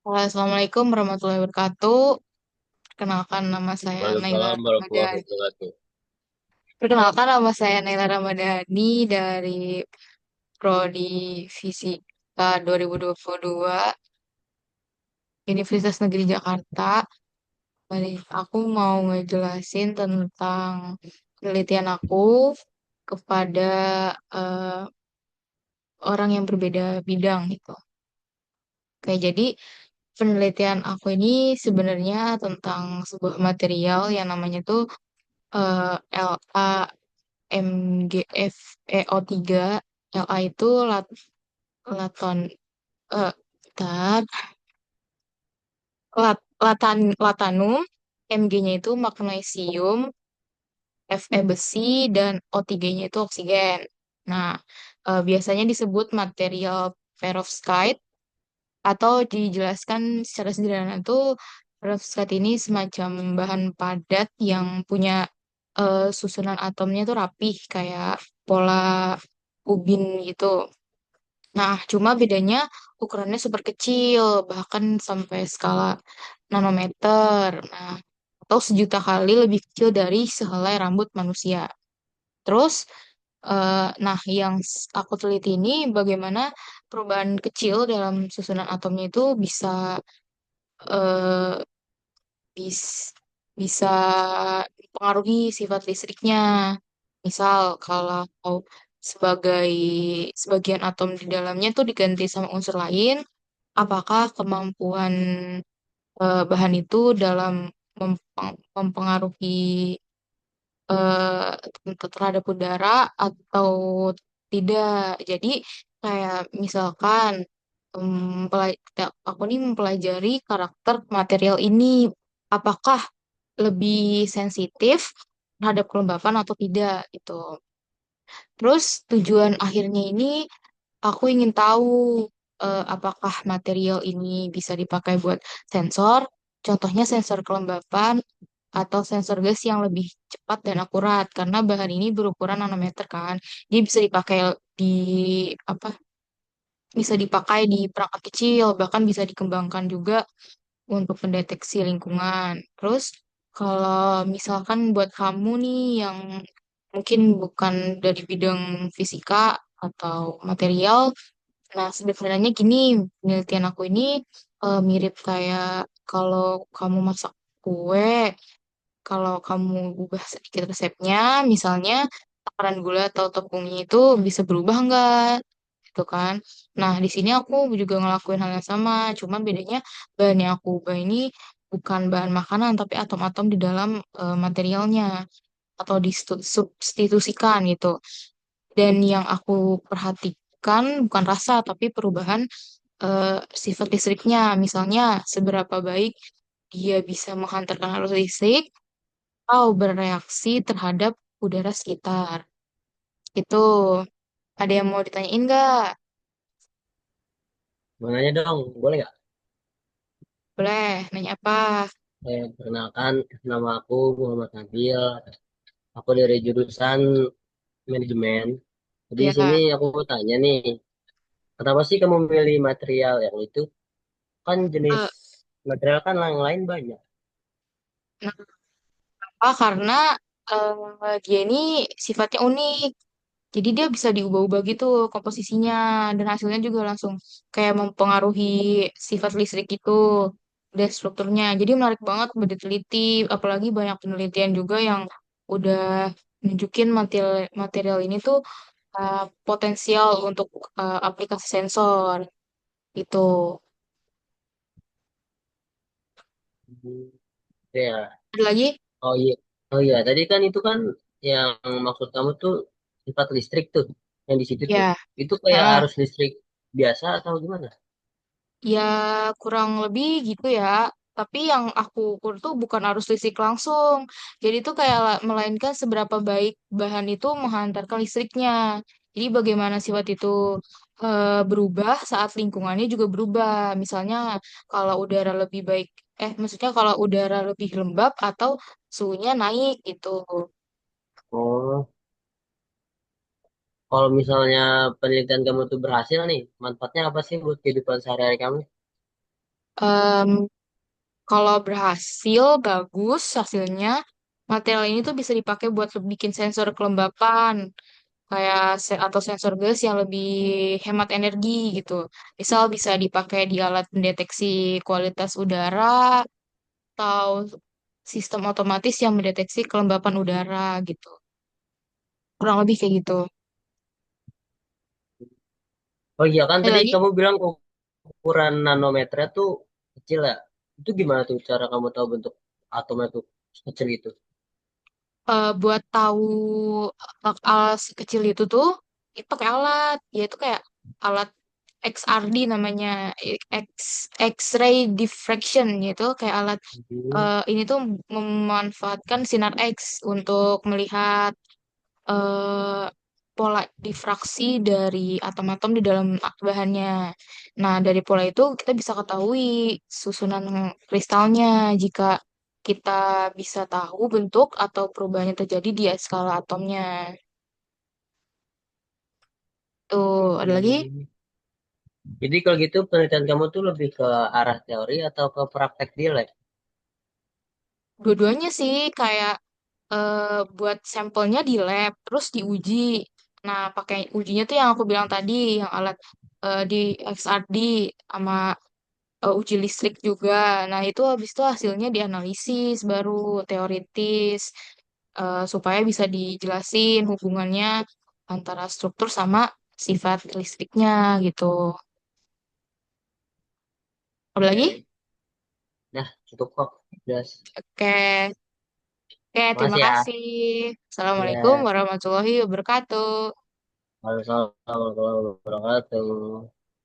Assalamualaikum warahmatullahi wabarakatuh. Perkenalkan nama saya Naila Waalaikumsalam warahmatullahi Ramadhani. wabarakatuh. Perkenalkan nama saya Naila Ramadhani dari Prodi Fisika 2022 Universitas Negeri Jakarta. Aku mau ngejelasin tentang penelitian aku kepada eh, orang yang berbeda bidang gitu. Oke, jadi penelitian aku ini sebenarnya tentang sebuah material yang namanya tuh LaMgFeO3. La itu laton eh bentar. Latanum, Mg-nya itu magnesium, Fe besi, dan O3-nya itu oksigen. Nah, biasanya disebut material perovskite atau dijelaskan secara sederhana itu perovskite ini semacam bahan padat yang punya susunan atomnya tuh rapih kayak pola ubin gitu. Nah, cuma bedanya ukurannya super kecil, bahkan sampai skala nanometer. Nah, atau sejuta kali lebih kecil dari sehelai rambut manusia. Terus, nah yang aku teliti ini bagaimana perubahan kecil dalam susunan atomnya itu eh, bis- bisa mempengaruhi sifat listriknya. Misal kalau sebagai sebagian atom di dalamnya tuh diganti sama unsur lain, apakah kemampuan bahan itu dalam mempengaruhi terhadap udara atau tidak. Jadi kayak misalkan aku nih mempelajari karakter material ini, apakah lebih sensitif terhadap kelembapan atau tidak gitu. Terus tujuan akhirnya ini aku ingin tahu apakah material ini bisa dipakai buat sensor, contohnya sensor kelembapan atau sensor gas yang lebih cepat dan akurat karena bahan ini berukuran nanometer kan. Dia di apa? Bisa dipakai di perangkat kecil, bahkan bisa dikembangkan juga untuk pendeteksi lingkungan. Terus kalau misalkan buat kamu nih yang mungkin bukan dari bidang fisika atau material, nah sebenarnya gini, penelitian aku ini mirip kayak kalau kamu masak kue, kalau kamu ubah sedikit resepnya, misalnya takaran gula atau tepungnya itu bisa berubah nggak? Gitu kan. Nah, di sini aku juga ngelakuin hal yang sama, cuma bedanya bahan yang aku ubah ini bukan bahan makanan, tapi atom-atom di dalam materialnya atau disubstitusikan gitu. Dan yang aku perhatikan bukan rasa, tapi perubahan sifat listriknya. Misalnya, seberapa baik dia bisa menghantarkan arus listrik atau bereaksi terhadap udara sekitar. Itu ada yang mau ditanyain nggak? Mau nanya dong, boleh nggak? Boleh, nanya apa? Perkenalkan, nama aku Muhammad Nabil. Aku dari jurusan manajemen. Jadi di sini Ya, aku mau tanya nih, kenapa sih kamu memilih material yang itu? Kan jenis eh, material kan yang lain banyak. kenapa? Karena dia ini sifatnya unik. Jadi dia bisa diubah-ubah gitu komposisinya dan hasilnya juga langsung kayak mempengaruhi sifat listrik itu dan strukturnya. Jadi menarik banget buat diteliti, apalagi banyak penelitian juga yang udah nunjukin material material ini tuh potensial untuk aplikasi sensor itu. Hmm, ya, Ada lagi? oh iya, oh iya. Tadi kan itu kan yang maksud kamu tuh sifat listrik tuh, yang di situ tuh. Ya, Itu kayak ah, arus listrik biasa atau gimana? ya kurang lebih gitu ya. Tapi yang aku ukur tuh bukan arus listrik langsung. Jadi tuh kayak melainkan seberapa baik bahan itu menghantarkan listriknya. Jadi bagaimana sifat itu berubah saat lingkungannya juga berubah. Misalnya kalau udara lebih baik, maksudnya kalau udara lebih lembab atau suhunya naik gitu. Oh, kalau misalnya penelitian kamu tuh berhasil nih, manfaatnya apa sih buat kehidupan sehari-hari kamu? Em, Kalau berhasil, bagus hasilnya, material ini tuh bisa dipakai buat bikin sensor kelembapan, kayak atau sensor gas yang lebih hemat energi gitu. Misal bisa dipakai di alat pendeteksi kualitas udara atau sistem otomatis yang mendeteksi kelembapan udara gitu. Kurang lebih kayak gitu. Oh iya kan Ada tadi lagi? kamu bilang ukuran nanometernya tuh kecil ya. Itu gimana tuh cara kamu tahu bentuk atomnya tuh kecil itu? Buat tahu sekecil itu tuh, itu pakai alat, yaitu kayak alat XRD namanya, X X-ray diffraction, yaitu kayak alat Hmm. ini tuh memanfaatkan sinar X untuk melihat eh, pola difraksi dari atom-atom di dalam bahannya. Nah, dari pola itu kita bisa ketahui susunan kristalnya jika kita bisa tahu bentuk atau perubahan yang terjadi di skala atomnya. Tuh, ada lagi? Hmm. Jadi kalau gitu penelitian kamu tuh lebih ke arah teori atau ke praktek di lab? Dua-duanya sih kayak buat sampelnya di lab, terus diuji. Nah, pakai ujinya tuh yang aku bilang tadi, yang alat di XRD sama uji listrik juga. Nah, itu habis itu hasilnya dianalisis baru teoritis supaya bisa dijelasin hubungannya antara struktur sama sifat listriknya gitu. Ada lagi? Oke. Nah, cukup kok. Jelas. Oke, oke, terima Makasih ya. kasih. Assalamualaikum Ya, warahmatullahi wabarakatuh. Waalaikumsalam warahmatullahi wabarakatuh.